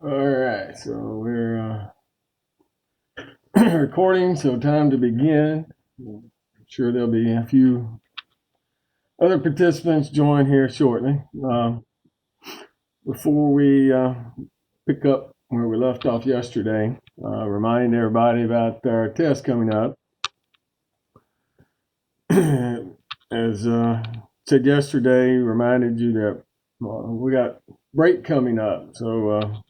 All right, so we're recording, so time to begin. I'm sure there'll be a few other participants join here shortly. Before we pick up where we left off yesterday, remind everybody about our test coming up. As said yesterday, reminded you that we got break coming up, so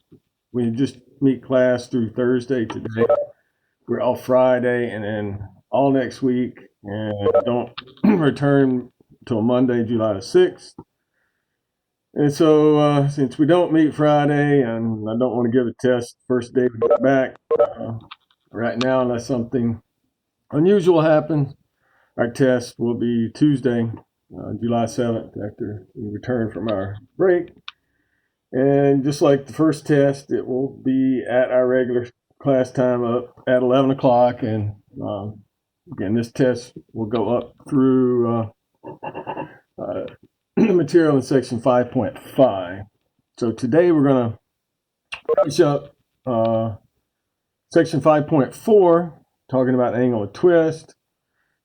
we just meet class through Thursday today. We're off Friday and then all next week, and don't return till Monday, July the 6th. And so, since we don't meet Friday, and I don't want to give a test first day we get back, right now, unless something unusual happens, our test will be Tuesday, July 7th, after we return from our break. And just like the first test, it will be at our regular class time up at 11 o'clock. And again, this test will go up through the material in section 5.5. So today we're going to finish up section 5.4, talking about angle of twist,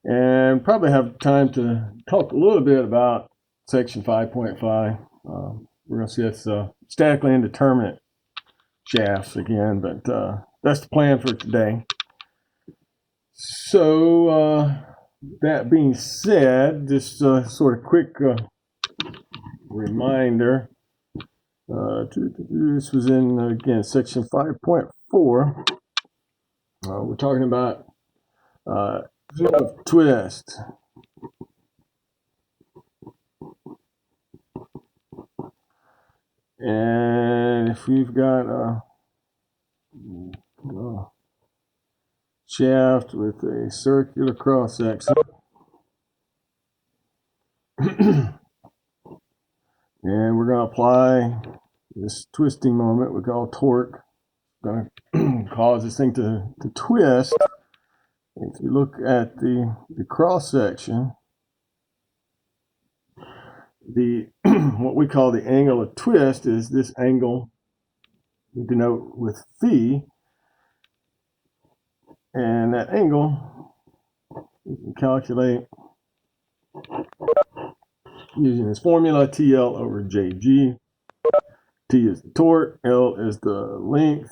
and probably have time to talk a little bit about section 5.5. We're going to see it's statically indeterminate shafts again, but that's the plan for today. So that being said, just sort of quick reminder. This was in, again, section 5.4. We're talking about twist. And if we've got a shaft with a circular cross section, and we're going to apply this twisting moment we call torque. Going to cause this thing to twist. If you look at the cross section, the what we call the angle of twist is this angle we denote with phi, and that angle you can calculate using this formula: TL over JG. T is the torque, L is the length,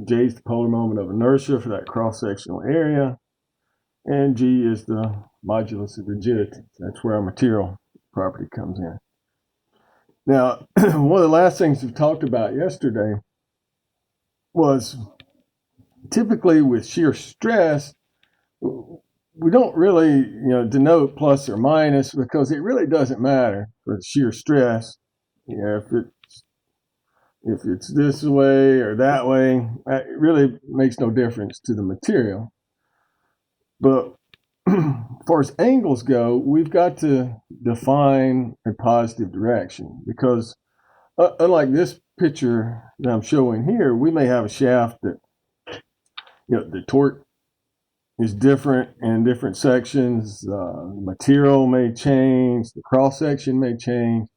J is the polar moment of inertia for that cross-sectional area, and G is the modulus of rigidity. That's where our material property comes in. Now, one of the last things we talked about yesterday was typically with shear stress, we don't really denote plus or minus because it really doesn't matter for shear stress. If it's this way or that way, it really makes no difference to the material. But as far as angles go, we've got to define a positive direction because unlike this picture that I'm showing here, we may have a shaft that the torque is different in different sections. The material may change, the cross section may change,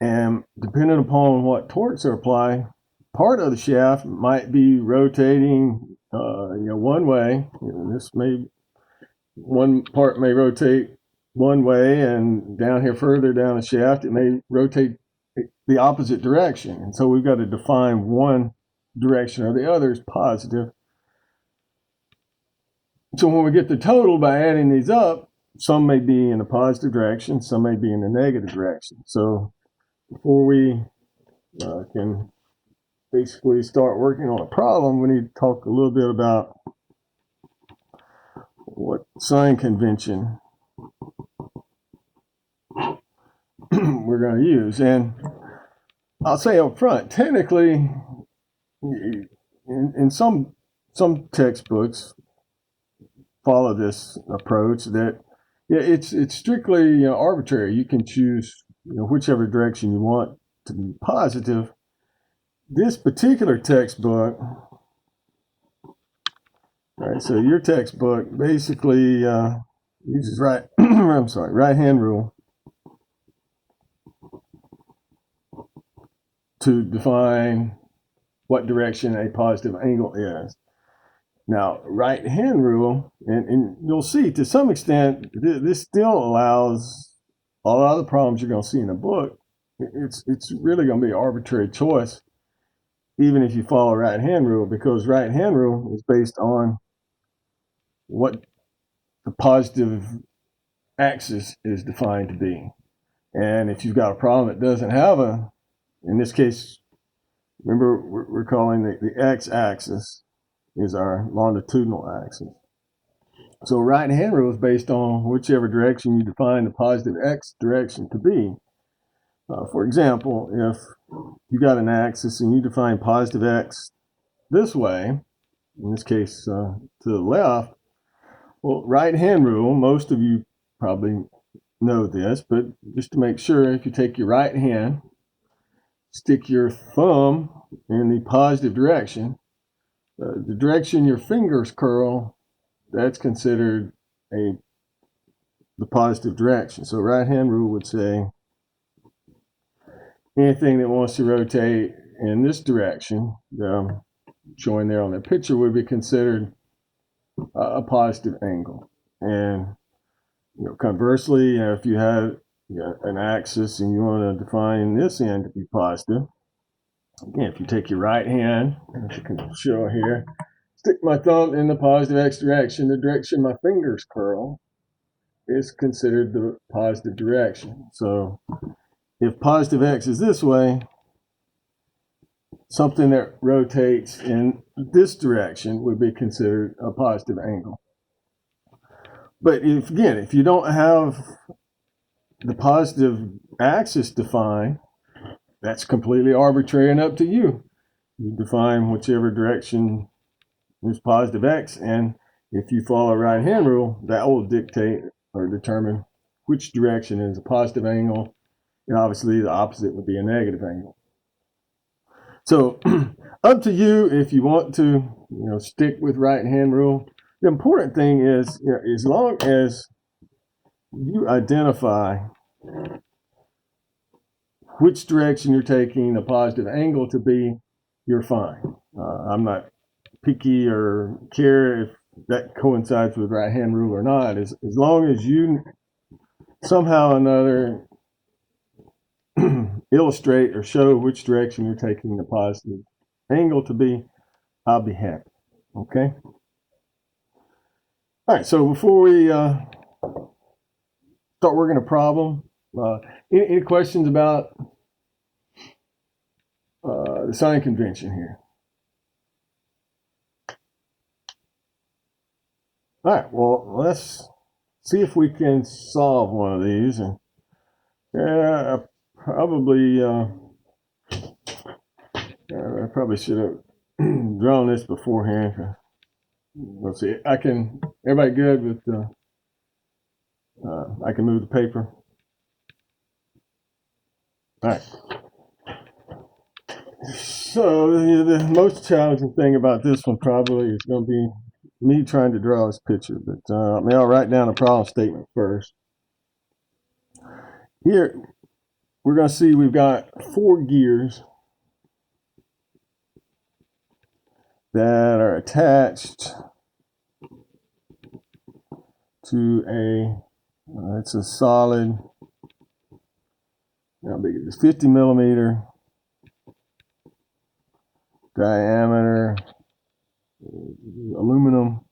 and depending upon what torques are applied, part of the shaft might be rotating, one way. One part may rotate one way, and down here further down the shaft, it may rotate the opposite direction. And so we've got to define one direction or the other is positive. So when we get the total by adding these up, some may be in a positive direction, some may be in a negative direction. So before we can basically start working on a problem, we need to talk a little bit about what sign convention we're going to use. And I'll say up front, technically, in some textbooks follow this approach that it's strictly arbitrary. You can choose whichever direction you want to be positive. This particular textbook, all right, so your textbook basically uses right-hand rule to define what direction a positive angle is. Now, right hand rule, and you'll see to some extent, this still allows a lot of the problems you're going to see in the book. It's really going to be an arbitrary choice, even if you follow right hand rule, because right hand rule is based on what the positive axis is defined to be. And if you've got a problem that doesn't have in this case, remember we're calling the x-axis is our longitudinal axis. So right hand rule is based on whichever direction you define the positive x direction to be. For example, if you got an axis and you define positive x this way, in this case to the left, well, right hand rule, most of you probably know this, but just to make sure, if you take your right hand, stick your thumb in the positive direction, the direction your fingers curl, that's considered the positive direction. So right hand rule would say anything that wants to rotate in this direction, showing there on the picture, would be considered a positive angle. And conversely, if you had an axis and you want to define this end to be positive, again, if you take your right hand, as you can show here, stick my thumb in the positive x direction, the direction my fingers curl is considered the positive direction. So if positive x is this way, something that rotates in this direction would be considered a positive angle. But if you don't have the positive axis defined, that's completely arbitrary and up to you. You define whichever direction is positive x, and if you follow right hand rule, that will dictate or determine which direction is a positive angle, and obviously the opposite would be a negative angle. So up to you if you want to stick with right hand rule. The important thing is, as long as you identify which direction you're taking the positive angle to be, you're fine. I'm not picky or care if that coincides with right hand rule or not. As long as you somehow or another illustrate or show which direction you're taking the positive angle to be, I'll be happy. Okay? All right, so before we start working a problem, any questions about the sign convention here? All right, well, let's see if we can solve one of these. And I probably should have drawn this beforehand. Let's see. Everybody good with I can move the paper. All right. So the most challenging thing about this one probably is going to be me trying to draw this picture. But I'll write down a problem statement first. Here, we're going to see we've got 4 gears that are attached to it's a solid, how big it is, 50 millimeter diameter aluminum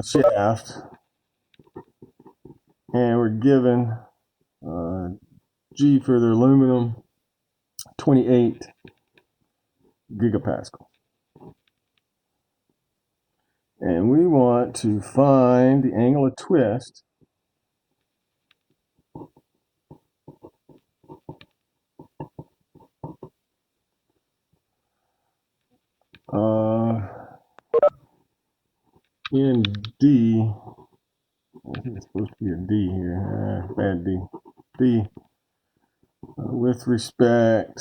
shaft, and we're given G for the aluminum 28 gigapascal. And we want to find the angle of twist in D. I think it's supposed to be a D here. Bad D. D with respect,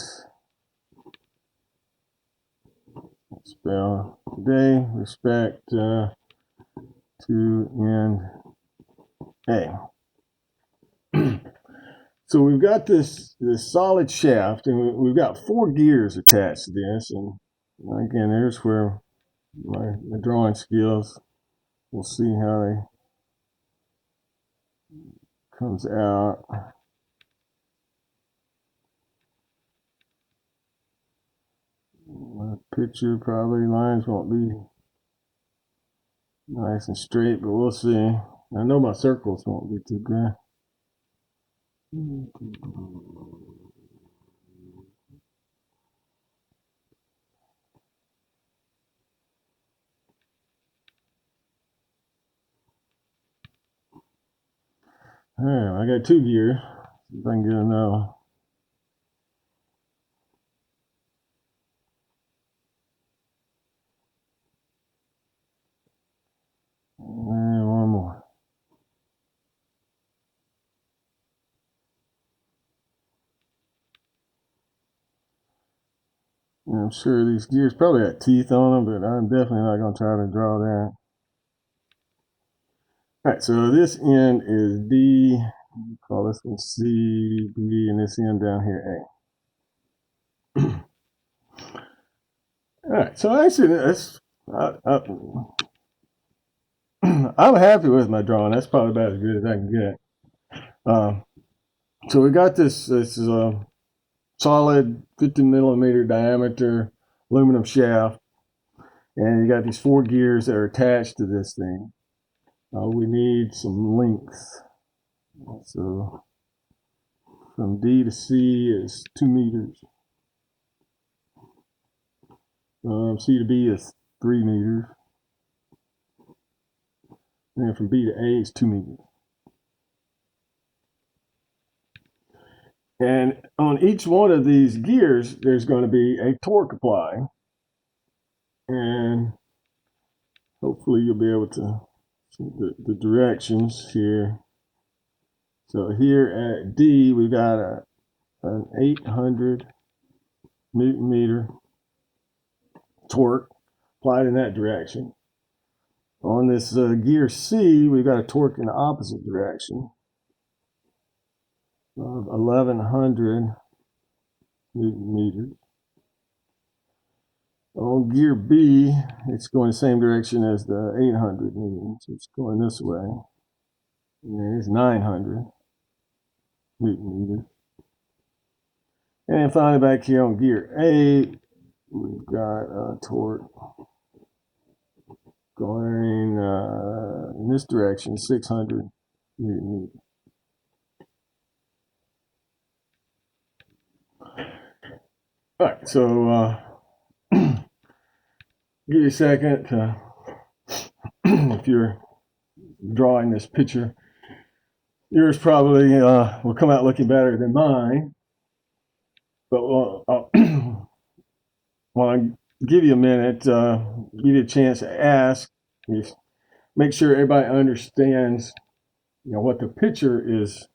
spell today, respect to end A. So we've got this solid shaft, and we've got 4 gears attached to this. And again, there's where my drawing skills. We'll see how they comes out. My picture probably lines won't be nice and straight, but we'll see. I know my circles won't be too good. All right, I got 2 gears. See if I can get another. And one more. And I'm sure these gears probably got teeth on them, but I'm definitely not going to try to draw that. All right, so this end is D. Call this one C, B, and this end down here A. All right, so actually, I'm happy with my drawing. That's probably about as good as I can get. So we got this is a solid 50 millimeter diameter aluminum shaft, and you got these 4 gears that are attached to this thing. We need some length. So from D to C is 2 meters. C to B is 3 meters. And then from B to A is 2 meters. And on each one of these gears, there's going to be a torque applied. And hopefully you'll be able to see the directions here. So here at D, we've got an 800 Newton meter torque applied in that direction. On this gear C, we've got a torque in the opposite direction of 1100 Newton meters. On gear B, it's going the same direction as the 800 newtons. It's going this way. And it's 900 Newton meters. And finally back here on gear A, we've got a torque going in this direction, 600 Newton meters. All right, so give you a second to, if you're drawing this picture, yours probably will come out looking better than mine. But want to give you a minute, give you a chance to ask, make sure everybody understands, what the picture is.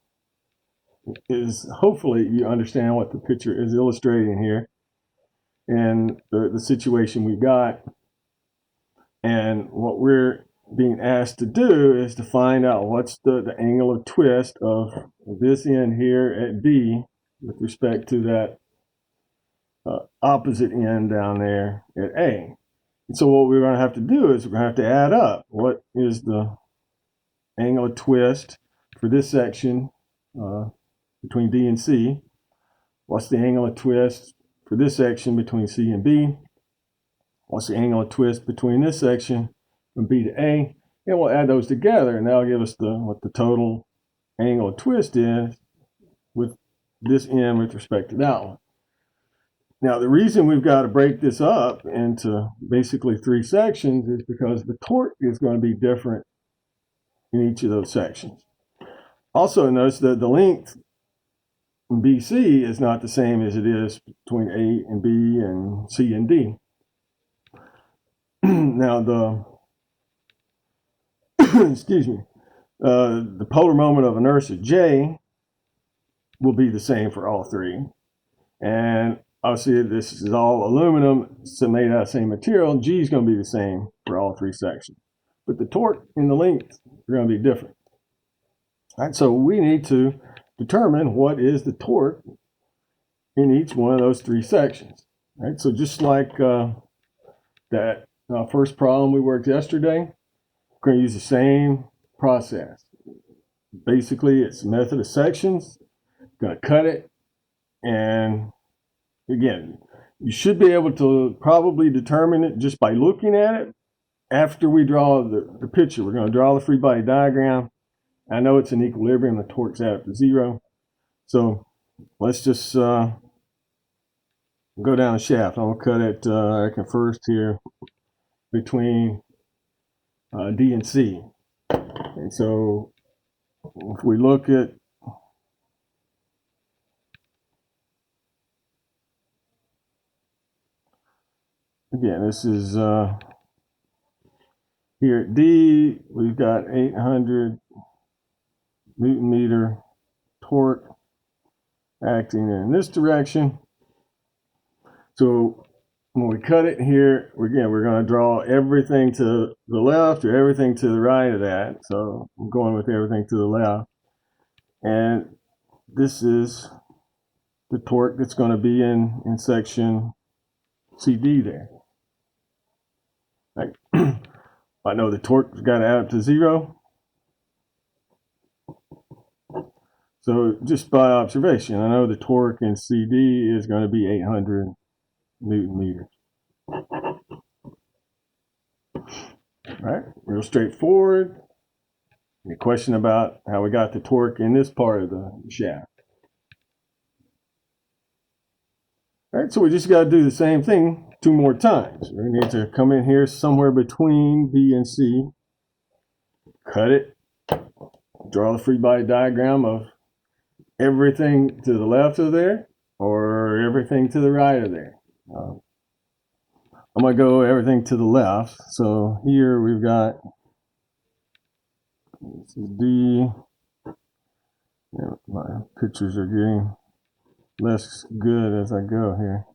Hopefully you understand what the picture is illustrating here, and the situation we got, and what we're being asked to do is to find out what's the angle of twist of this end here at B with respect to that opposite end down there at A. And so what we're going to have to do is we're going to have to add up what is the angle of twist for this section between D and C. What's the angle of twist for this section between C and B? What's the angle of twist between this section from B to A? And we'll add those together, and that'll give us what the total angle of twist is with this end with respect to that one. Now, the reason we've got to break this up into basically 3 sections is because the torque is going to be different in each of those sections. Also, notice that the length in BC is not the same as it is between A and B and C and D. Now, excuse me, the polar moment of inertia, J, will be the same for all 3. And obviously, this is all aluminum, so made out of the same material. G is going to be the same for all 3 sections. But the torque and the length are going to be different. All right, so we need to determine what is the torque in each one of those three sections. Right? So just like that first problem we worked yesterday, we're going to use the same process. Basically, it's a method of sections. Going to cut it, and again, you should be able to probably determine it just by looking at it. After we draw the picture, we're going to draw the free body diagram. I know it's in equilibrium, the torque's out to zero. So let's just go down the shaft. I'm going to cut it, I reckon, first here between D and C. And so if we look at again, this is here at D, we've got 800 Newton meter torque acting in this direction. So when we cut it here, again, we're going to draw everything to the left or everything to the right of that. So I'm going with everything to the left. And this is the torque that's going to be in section CD there. Right. I know the torque's got to add up to zero. So just by observation, I know the torque in CD is going to be 800 Newton meters. Right, real straightforward. Any question about how we got the torque in this part of the shaft? All right, so we just got to do the same thing 2 more times. We need to come in here somewhere between B and C, cut it, draw the free body diagram of everything to the left of there or everything to the right of there. I'm going to go everything to the left. So here we've got, this is D. Yeah, my pictures are getting less good as I go here.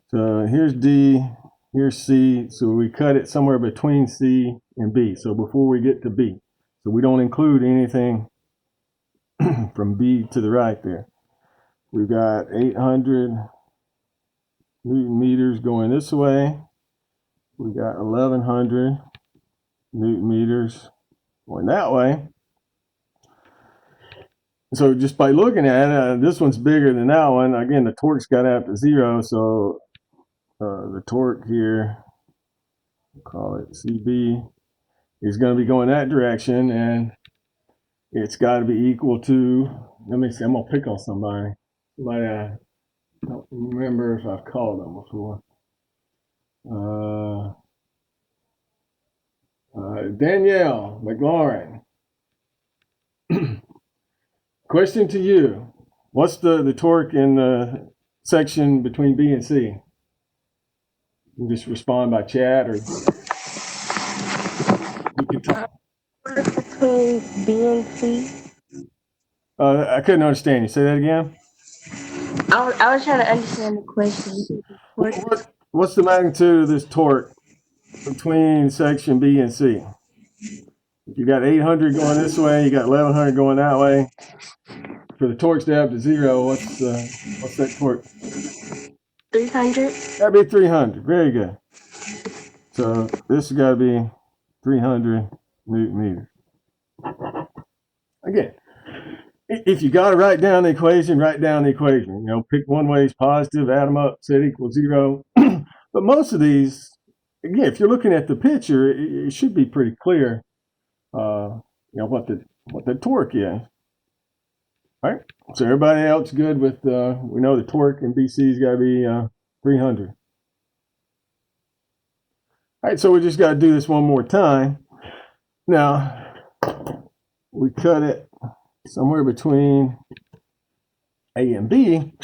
So here's D, here's C. So we cut it somewhere between C and B. So before we get to B. So we don't include anything from B to the right there. We've got 800 Newton meters going this way. We got 1100 Newton meters going that way. So just by looking at it, this one's bigger than that one. Again, the torque's got up to zero, so the torque here, we'll call it CB, is going to be going that direction, and it's got to be equal to, let me see, I'm going to pick on somebody. Somebody I don't remember if I've called them before. Danielle McLaurin. Question to you. What's the torque in the section between B and C? You can just respond by chat, or you can talk. Between B and C? I couldn't understand you. Say that again. I was trying to understand the question. What's the magnitude of this torque between section B and C? If you got 800 going this way, you got 1100 going that way. For the torques to have to zero, what's that torque? 300. That'd be 300. Very good. So this has got to be 300 Newton meters. Again, if you got to write down the equation, write down the equation. You know, pick one way is positive, add them up, set equals zero. But most of these, again, if you're looking at the picture, it should be pretty clear. You know what the torque is. All right. So everybody else good with? We know the torque in BC's got to be 300. All right. So we just got to do this one more time. Now we cut it somewhere between A and B.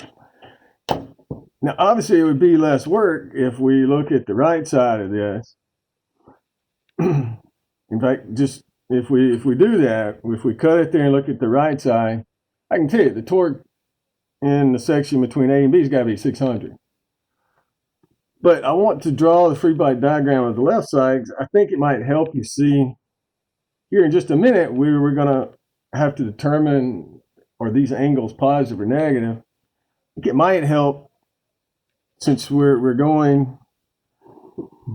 Now, obviously, it would be less work if we look at the right side of this. In fact, just if we do that, if we cut it there and look at the right side, I can tell you the torque in the section between A and B has got to be 600. But I want to draw the free body diagram of the left side. I think it might help you see here in just a minute, we're going to have to determine, are these angles positive or negative? It might help, since we're going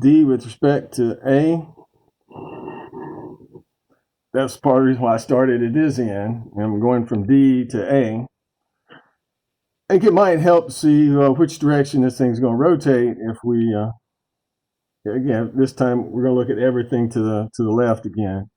D with respect to A. That's part of the reason why I started at this end, and I'm going from D to A. I think it might help see which direction this thing's going to rotate if we, again, this time we're going to look at everything to the left again.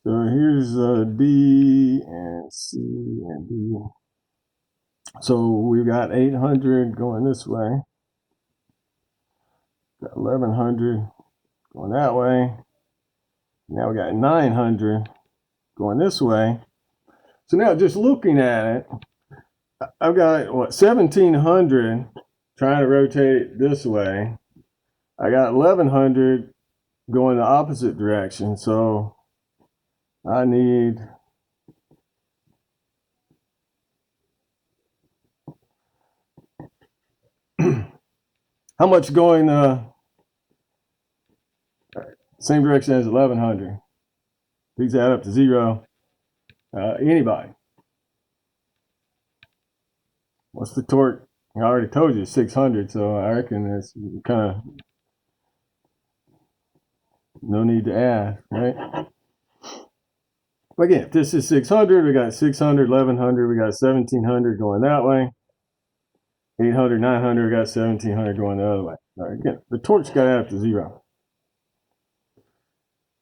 So here's B and C and D. So we've got 800 going this way, got 1100 going that way. Now we got 900 going this way. So now just looking at it, I've got what, 1700 trying to rotate it this way. I got 1100 going the opposite direction. So I need how much going the same direction as 1100? These add up to 0. Anybody? What's the torque? I already told you 600, so I reckon it's kind of no need to ask, right? But again, if this is 600, we got 600, 1100, we got 1700 going that way. 800, 900, we got 1700 going the other way. All right, again, the torque's got to add up to 0.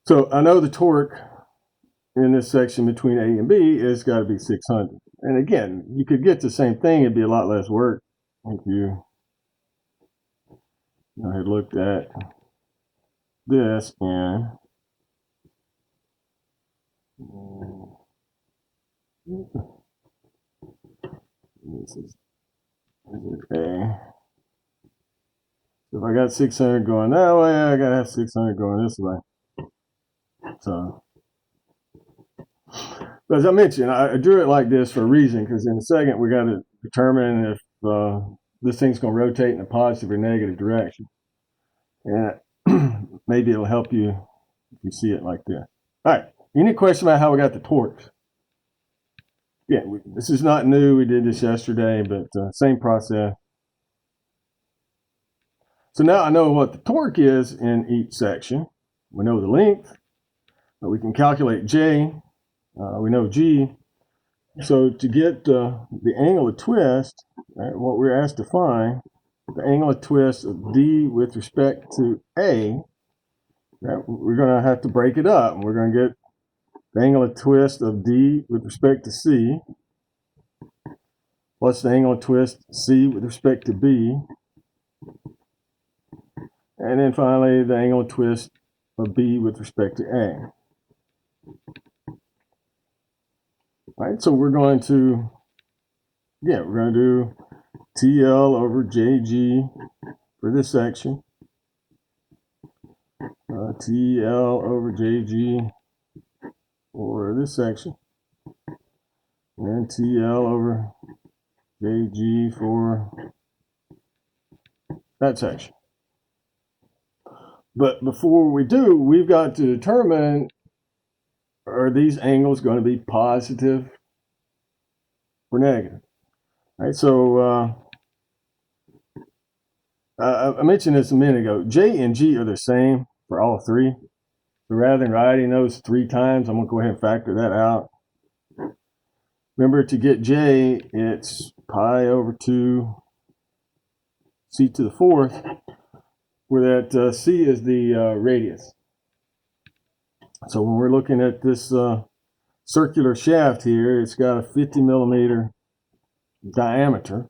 So I know the torque in this section between A and B is got to be 600. And again, you could get the same thing. It'd be a lot less work if you had looked at this and this is A. So if I got 600 going that way, I got to have 600 going this way. So, but as I mentioned, I drew it like this for a reason, because in a second we got to determine if this thing's going to rotate in a positive or negative direction. And maybe it'll help you if you see it like this. All right, any question about how we got the torques? Yeah, this is not new. We did this yesterday, but same process. So now I know what the torque is in each section. We know the length. We can calculate J. We know G. So to get the angle of twist, right, what we're asked to find, the angle of twist of D with respect to A, right, we're going to have to break it up. We're going to get the angle of twist of D with respect to C, plus the angle of twist C with respect to B, and then finally the angle of twist of B with respect to A. Right, so we're going to do TL over JG for this section, TL over JG for this section, and TL over JG for that section. But before we do, we've got to determine, are these angles going to be positive or negative? Right, so I mentioned this a minute ago. J and G are the same for all three. So rather than writing those 3 times, I'm going to go ahead and factor that out. Remember, to get J, it's pi over 2 c to the 4th, where that c is the radius. So when we're looking at this circular shaft here, it's got a 50 millimeter diameter.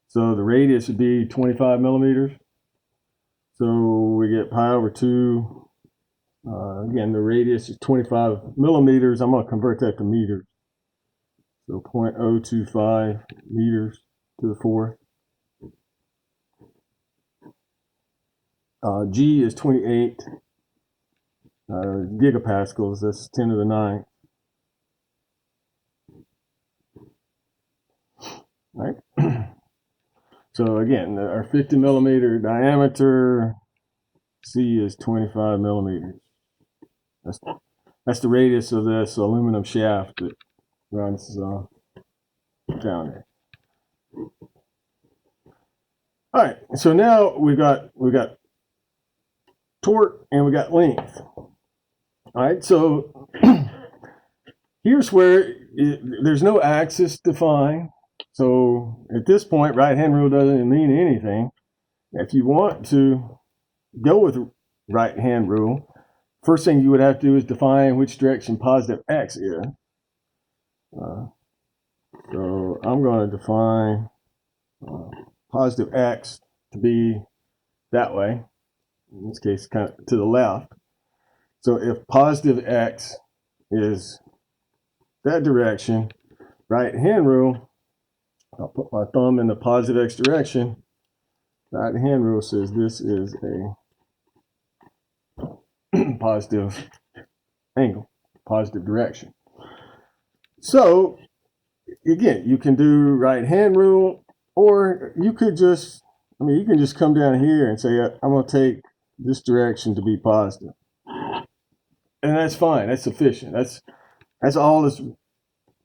So the radius would be 25 millimeters. So we get pi over 2. Again, the radius is 25 millimeters. I'm going to convert that to meters. So 0.025 meters to the 4th. G is 28 gigapascals. That's 10 to the 9. Right. So again, our 50 millimeter diameter, C is 25 millimeters. That's the radius of this aluminum shaft that runs down there. All right, so now we got torque and we got length. All right, so here's where there's no axis defined. So at this point, right-hand rule doesn't mean anything. If you want to go with right-hand rule, first thing you would have to do is define which direction positive x is. So I'm going to define positive x to be that way. In this case, kind of to the left. So if positive x is that direction, right-hand rule, I'll put my thumb in the positive x direction. Right-hand rule says this is a positive angle, positive direction. So again, you can do right-hand rule, or you could just, you can just come down here and say, I'm going to take this direction to be positive. And that's fine. That's sufficient. That's all that's,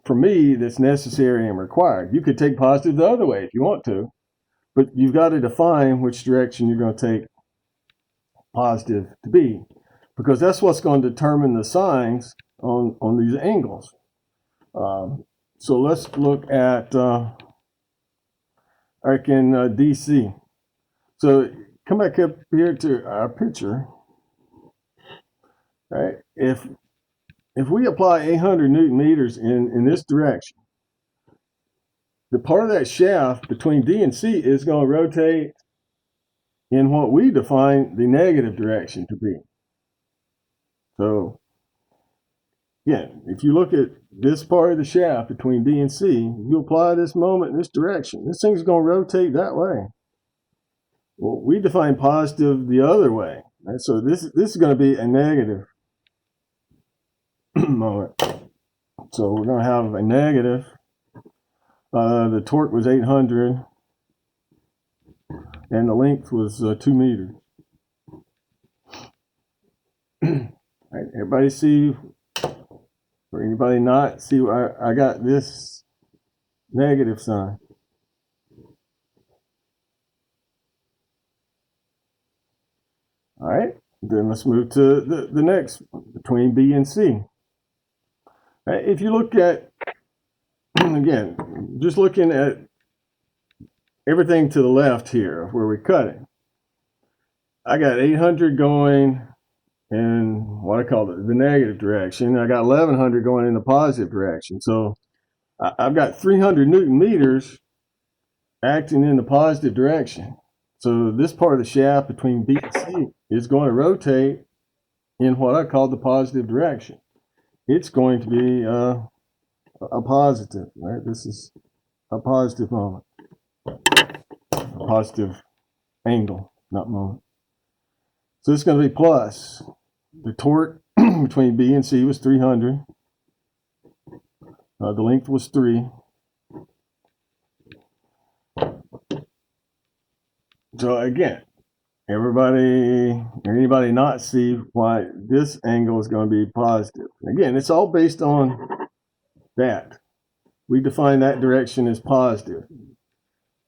for me, that's necessary and required. You could take positive the other way if you want to, but you've got to define which direction you're going to take positive to be, because that's what's going to determine the signs on these angles. So let's look at DC. So come back up here to our picture. Right? If we apply 800 Newton meters in this direction, the part of that shaft between D and C is going to rotate in what we define the negative direction to be. So again, if you look at this part of the shaft between D and C, you apply this moment in this direction, this thing's going to rotate that way. Well, we define positive the other way. Right? So this is going to be a negative moment. So we're going to have a negative. The torque was 800, and the length was 2 meters. Right, everybody see, or anybody not see where I got this negative sign? All right, then let's move to the next, between B and C. Right, if you look at, again, just looking at everything to the left here where we're cutting, I got 800 going in what I call the negative direction. I got 1100 going in the positive direction. So I've got 300 Newton meters acting in the positive direction. So this part of the shaft between B and C is going to rotate in what I call the positive direction. It's going to be a positive, right? This is a positive moment, a positive angle, not moment. So it's going to be plus. The torque between B and C was 300. The length was 3. So again, anybody not see why this angle is going to be positive? Again, it's all based on that. We define that direction as positive.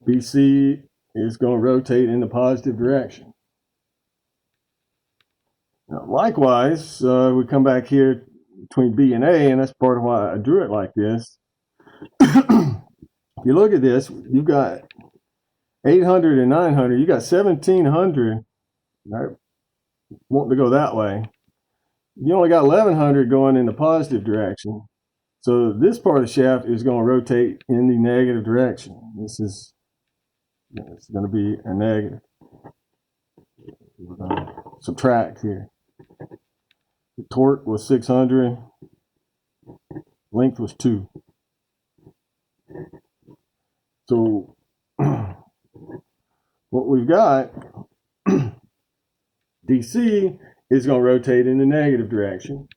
BC is going to rotate in the positive direction. Now, likewise, we come back here between B and A, and that's part of why I drew it like this. If you look at this, you've got 800 and 900. You got 1700, right, wanting to go that way. You only got 1100 going in the positive direction. So this part of the shaft is going to rotate in the negative direction. It's going to be a negative. We're going to subtract here. The torque was 600. Length was 2. So what we've got, DC is going to rotate in the negative direction.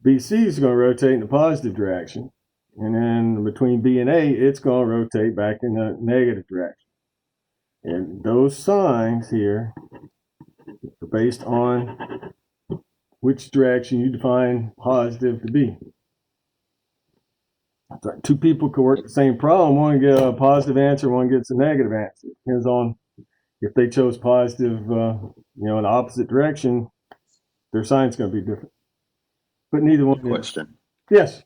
BC is going to rotate in the positive direction. And then between B and A, it's going to rotate back in the negative direction. And those signs here are based on which direction you define positive to be. Two people could work the same problem. One get a positive answer, one gets a negative answer. Depends on if they chose positive, in the opposite direction, their sign's going to be different. But neither one. Question. Yes.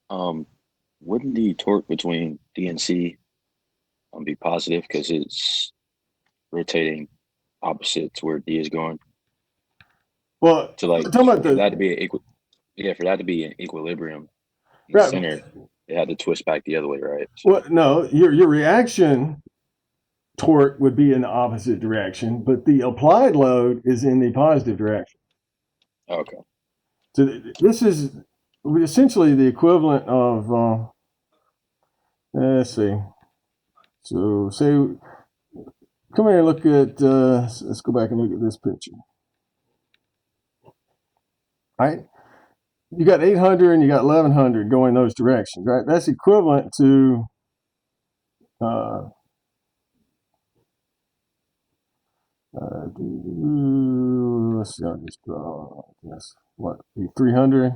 Wouldn't the torque between D and C be positive because it's rotating opposite to where D is going? Well, So like talking about for that to be for that to be in equilibrium in the Right. center, it had to twist back the other way, right? well, no, your reaction torque would be in the opposite direction, but the applied load is in the positive direction. Okay. So this is essentially the equivalent of, let's see. So say, come here and look at, let's go back and look at this picture. Right? You got 800 and you got 1100 going those directions, right? That's equivalent to, let's see, I'll just draw this. What, 300?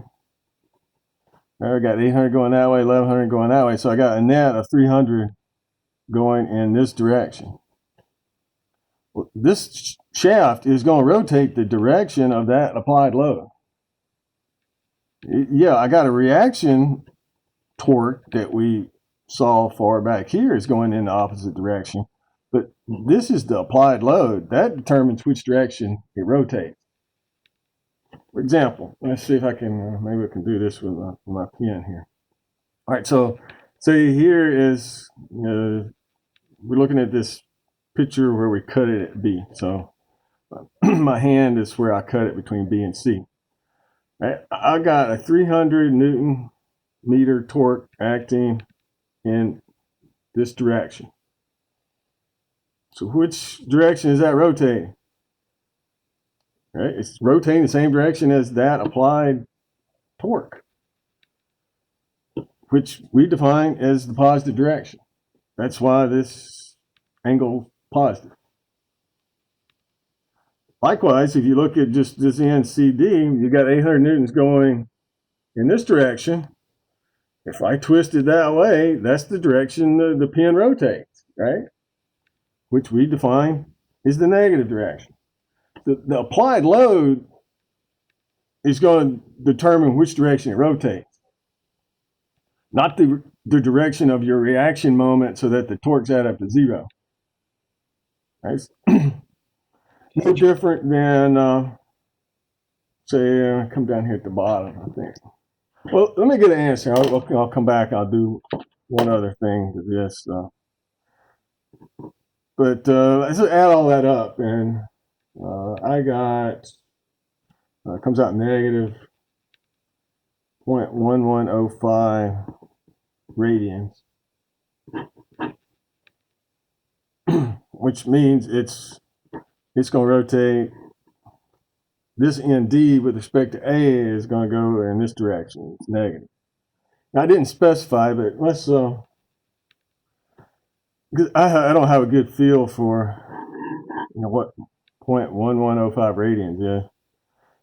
I got 800 going that way, 1100 going that way. So I got a net of 300 going in this direction. Well, this shaft is going to rotate the direction of that applied load. Yeah, I got a reaction torque that we saw far back here is going in the opposite direction. But this is the applied load. That determines which direction it rotates. For example, let's see if I can, maybe I can do this with my pen here. All right, so say here is, we're looking at this picture where we cut it at B. So my hand is where I cut it between B and C. Right? I got a 300 Newton meter torque acting in this direction. So which direction is that rotating? Right? It's rotating the same direction as that applied torque, which we define as the positive direction. That's why this angle is positive. Likewise, if you look at just this NCD, you got 800 newtons going in this direction. If I twist it that way, that's the direction the pin rotates, right? Which we define is the negative direction. The applied load is going to determine which direction it rotates, not the direction of your reaction moment so that the torques add up to zero. Right? No different than, say, come down here at the bottom, I think. Well, let me get an answer. I'll come back. I'll do one other thing to this. But let's add all that up. And I got, comes out negative 0.1105 radians, which means it's going to rotate. This ND with respect to A is going to go in this direction. It's negative. Now, I didn't specify, but let's, because I don't have a good feel for, what 0.1105 radians is.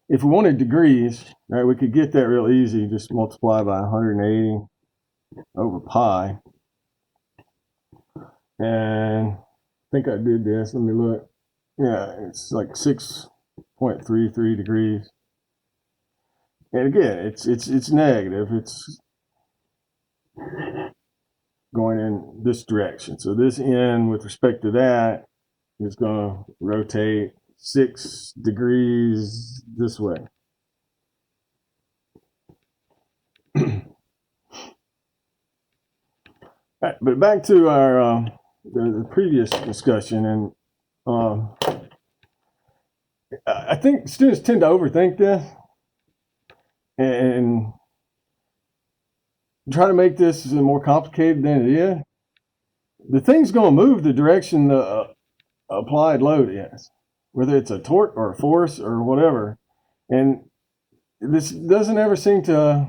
If we wanted degrees, right, we could get that real easy. Just multiply by 180 over pi. And I think I did this. Let me look. Yeah, it's like 6.33 degrees. And again, it's negative. It's going in this direction. So this end with respect to that is going to rotate 6 degrees this way. Right, but back to our the previous discussion, and I think students tend to overthink this and try to make this more complicated than it is. The thing's going to move the direction the applied load is. whether it's a torque or a force or whatever. And this doesn't ever seem to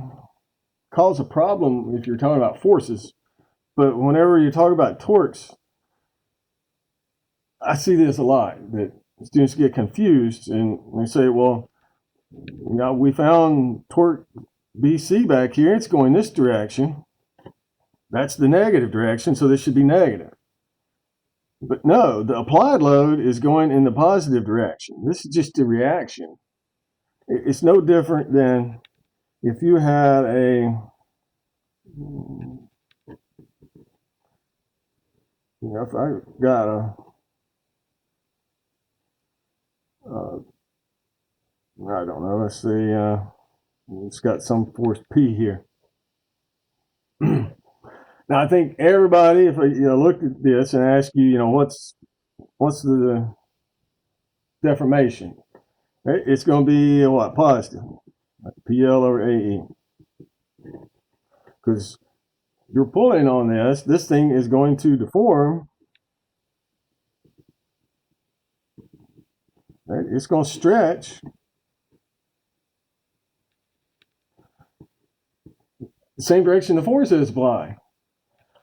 cause a problem if you're talking about forces. But whenever you talk about torques, I see this a lot, that students get confused and they say, well, we found torque BC back here. It's going this direction. That's the negative direction, so this should be negative. But no, the applied load is going in the positive direction. This is just a reaction. It's no different than if you had if I got I don't know, let's see, it's got some force P here. Now, I think everybody, if looked at this and asked you, what's the deformation? Right? It's going to be what? Positive, PL over AE. Because you're pulling on this thing is going to deform. Right? It's going to stretch. The same direction the force is applied.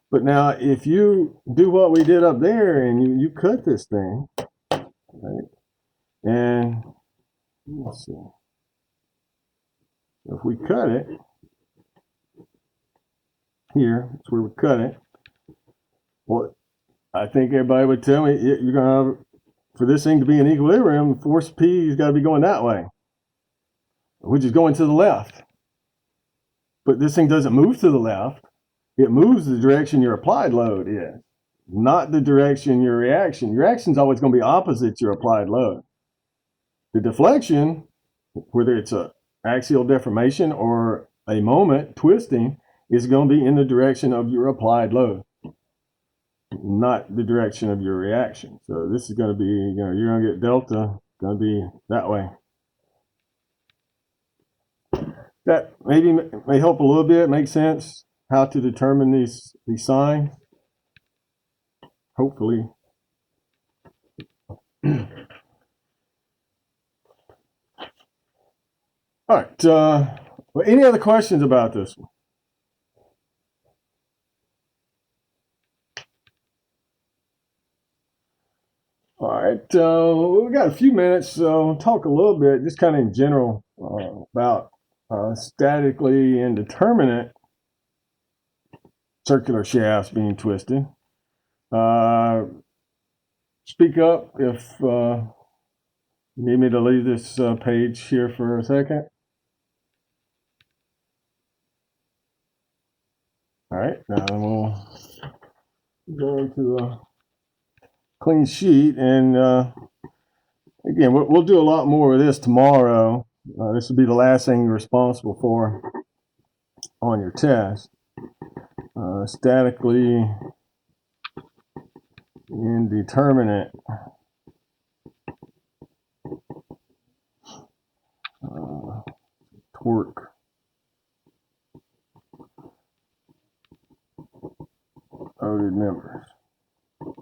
But now, if you do what we did up there and you cut this thing, right? And let's see, if we cut it here, that's where we cut it. Well, I think everybody would tell me you're gonna for this thing to be in equilibrium, force P has got to be going that way, which is going to the left. But this thing doesn't move to the left. It moves the direction your applied load is, not the direction your reaction. Your reaction is always going to be opposite your applied load. The deflection, whether it's a axial deformation or a moment twisting, is going to be in the direction of your applied load, not the direction of your reaction. So this is going to be, you're going to get delta, going to be that way. That maybe may help a little bit, make sense how to determine these signs. Hopefully. All right. Well, any other questions about this one? All right. We got a few minutes, so we'll talk a little bit, just kind of in general, about statically indeterminate circular shafts being twisted. Speak up if you need me to leave this page here for a second. All right, now we'll go into a clean sheet, and again, we'll do a lot more of this tomorrow. This will be the last thing you're responsible for on your test. Statically indeterminate torque loaded members. So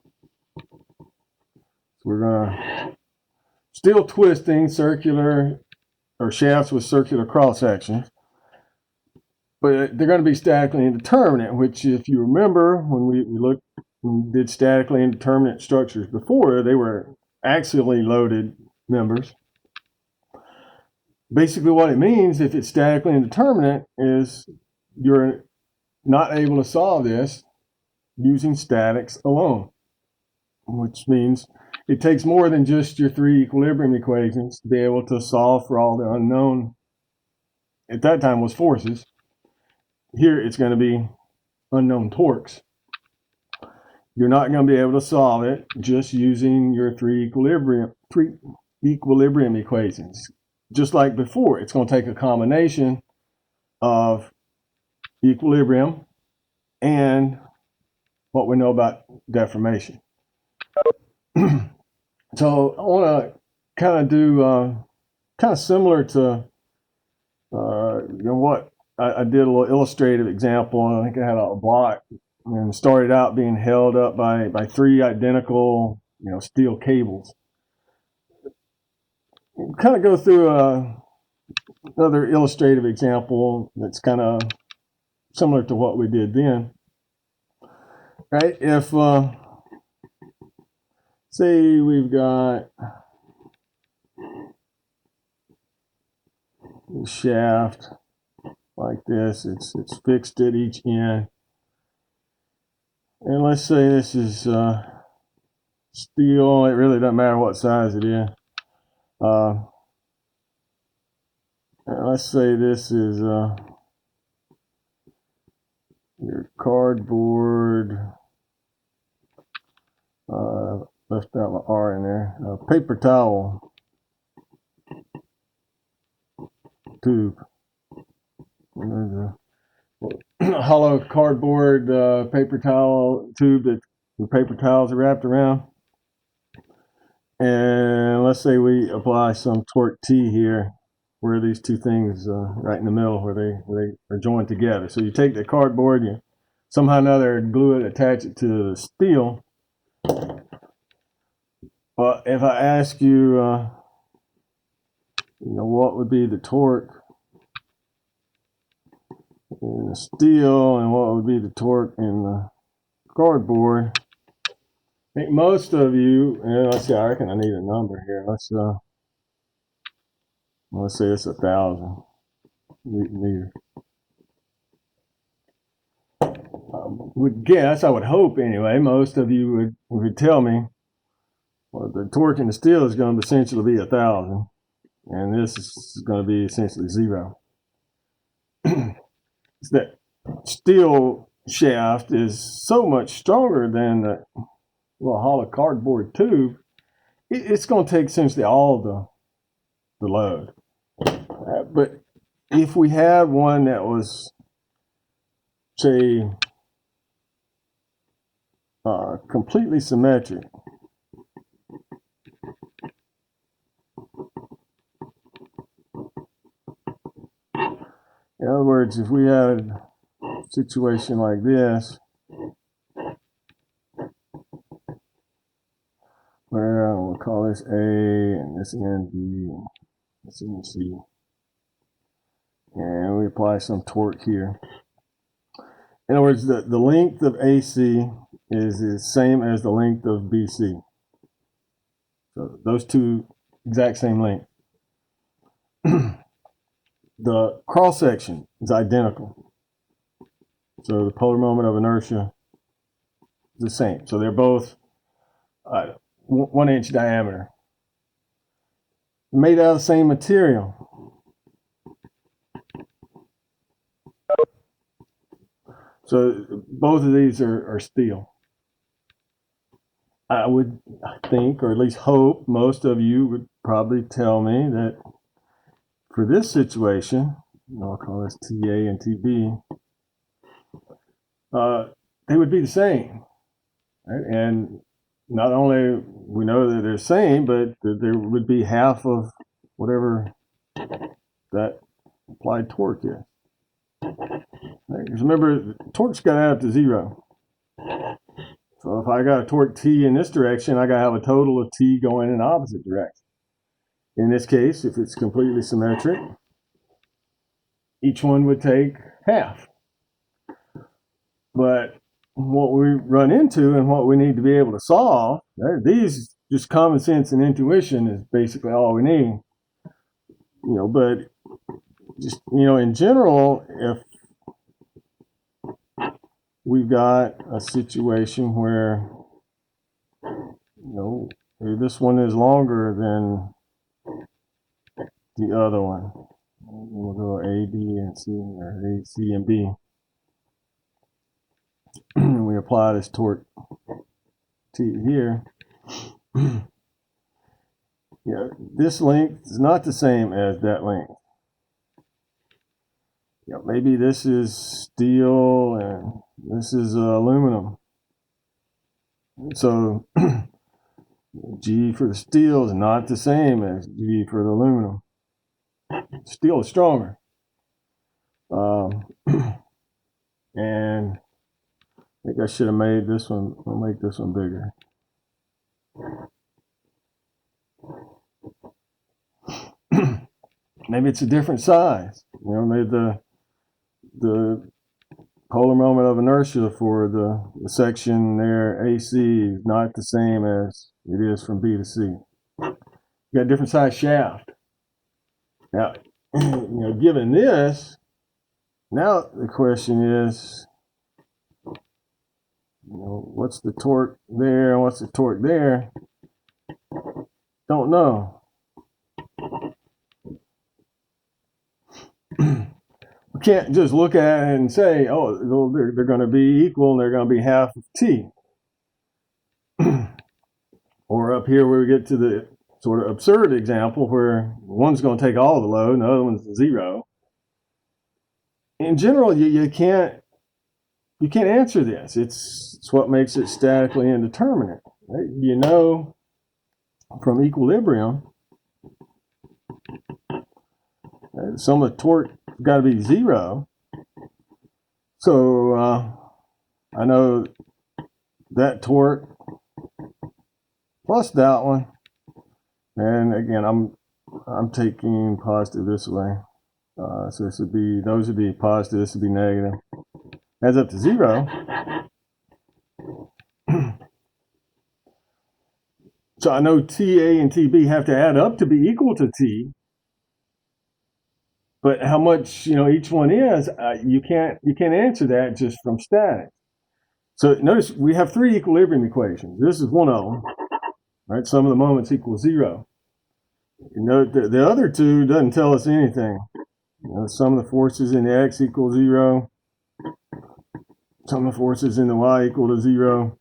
we're gonna still twisting circular or shafts with circular cross sections, but they're going to be statically indeterminate, which, if you remember, when we did statically indeterminate structures before, they were axially loaded members. Basically what it means, if it's statically indeterminate, is you're not able to solve this using statics alone, which means it takes more than just your three equilibrium equations to be able to solve for all the unknown. At that time was forces. Here it's going to be unknown torques. You're not going to be able to solve it just using your three equilibrium equations. Just like before, it's going to take a combination of equilibrium and what we know about deformation. So I want to kind of do kind of similar to what I did, a little illustrative example. I think I had a block and started out being held up by three identical steel cables. kind of go through another illustrative example that's kind of similar to what we did then. Right? If say we've got a shaft like this, it's fixed at each end, and let's say this is steel. It really doesn't matter what size it is. And let's say this is your cardboard. Left out my R in there. Paper towel tube. And there's a hollow cardboard paper towel tube that the paper towels are wrapped around. And let's say we apply some torque T here, where these two things right in the middle, where they are joined together. So you take the cardboard, you somehow or another glue it, attach it to the steel. But if I ask you, what would be the torque in the steel and what would be the torque in the cardboard, I think most of you, let's see, I reckon I need a number here. Let's say it's 1,000 meters. Would guess, I would hope anyway, most of you would tell me, well, the torque in the steel is going to essentially be 1,000, and this is going to be essentially 0. That steel shaft is so much stronger than the little hollow cardboard tube. It's going to take essentially all the load. But if we had one that was, say, completely symmetric, in other words, if we had a situation like this, where we'll call this A and this end B and this end C, and we apply some torque here. In other words, the length of AC is the same as the length of BC. So those two exact same length. The cross section is identical. So the polar moment of inertia is the same. So they're both 1 inch diameter. Made out of the same material. So both of these are steel. I would think, or at least hope, most of you would probably tell me that for this situation, I'll call this TA and TB, they would be the same. Right? And not only we know that they're the same, but there would be half of whatever that applied torque is. Right? Because remember, torque's got to add up to 0. So if I got a torque T in this direction, I got to have a total of T going in the opposite direction. In this case, if it's completely symmetric, each one would take half. But what we run into and what we need to be able to solve, right, these just common sense and intuition is basically all we need. But just, in general, if we've got a situation where, this one is longer than the other one. We'll go A, B, and C, or A, C, and B. And we apply this torque T here. This length is not the same as that length. Maybe this is steel and this is aluminum. So G for the steel is not the same as G for the aluminum. Steel is stronger. And I think I should have made this one, I'll make this one bigger. maybe it's a different size. You know, maybe the polar moment of inertia for the section there AC is not the same as it is from B to C. You got a different size shaft. Now, given this, now the question is, what's the torque there? What's the torque there? Don't know. We can't just look at it and say, oh, they're going to be equal and they're going to be half of T. Or up here where we get to the sort of absurd example where one's going to take all the load and the other one's zero. In general, you can't answer this. It's what makes it statically indeterminate. Right? You know from equilibrium, some of the torque got to be zero. So I know that torque plus that one, and again I'm taking positive this way. So those would be positive. This would be negative. Adds up to zero. So I know TA and TB have to add up to be equal to T. But how much each one is, you can't answer that just from statics. So notice we have three equilibrium equations. This is one of them, right? Sum of the moments equals zero. The other two doesn't tell us anything. Sum of the forces in the X equals zero. Sum of the forces in the Y equal to zero.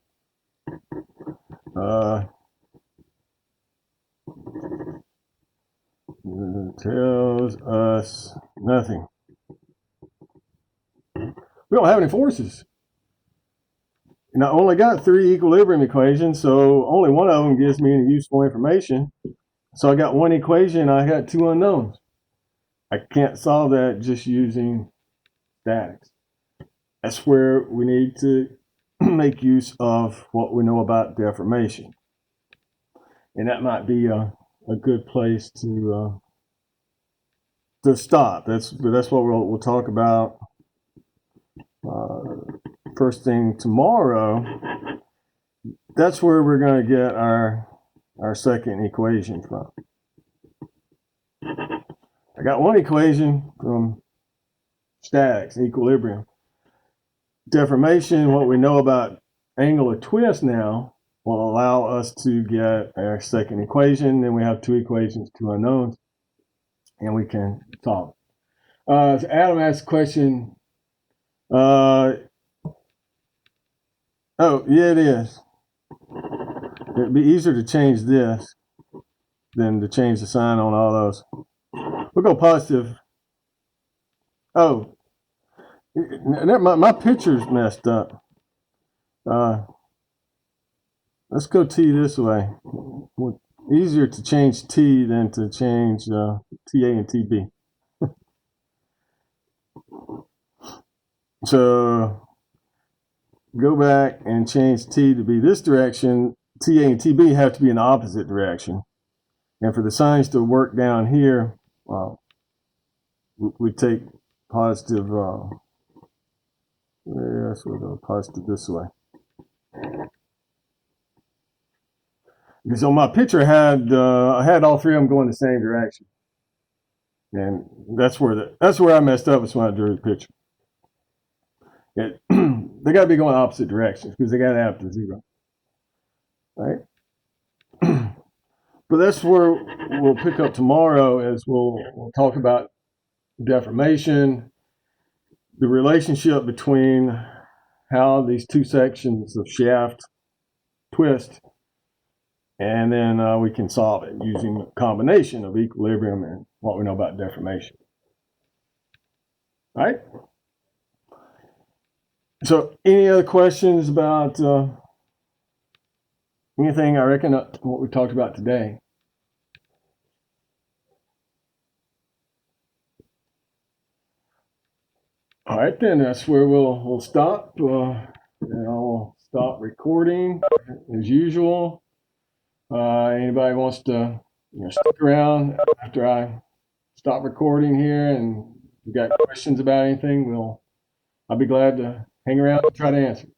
It tells us nothing. We don't have any forces. And I only got three equilibrium equations, so only one of them gives me any useful information. So I got one equation, I got two unknowns. I can't solve that just using statics. That's where we need to make use of what we know about deformation. And that might be a good place to stop. That's what we'll talk about first thing tomorrow. That's where we're going to get our second equation from. I got one equation from statics, equilibrium. Deformation, what we know about angle of twist now, will allow us to get our second equation. Then we have two equations, two unknowns, and we can solve it. So Adam asked a question. Oh, yeah, it is. It'd be easier to change this than to change the sign on all those. We'll go positive. Oh, my picture's messed up. Let's go T this way. Easier to change T than to change TA and TB. So go back and change T to be this direction. TA and TB have to be in the opposite direction. And for the signs to work down here, we take positive, yes, we'll go positive this way. Because on my picture, I had all three of them going the same direction. And that's where I messed up is when I drew the picture. They got to be going opposite directions because they got to add up to zero. Right? But that's where we'll pick up tomorrow as we'll talk about deformation, the relationship between how these two sections of shaft twist, and then we can solve it using a combination of equilibrium and what we know about deformation. All right? So any other questions about anything, I reckon, what we talked about today? All right, then that's where we'll stop. And I'll stop recording as usual. Anybody wants to stick around after I stop recording here, and if you got questions about anything, I'll be glad to hang around and try to answer.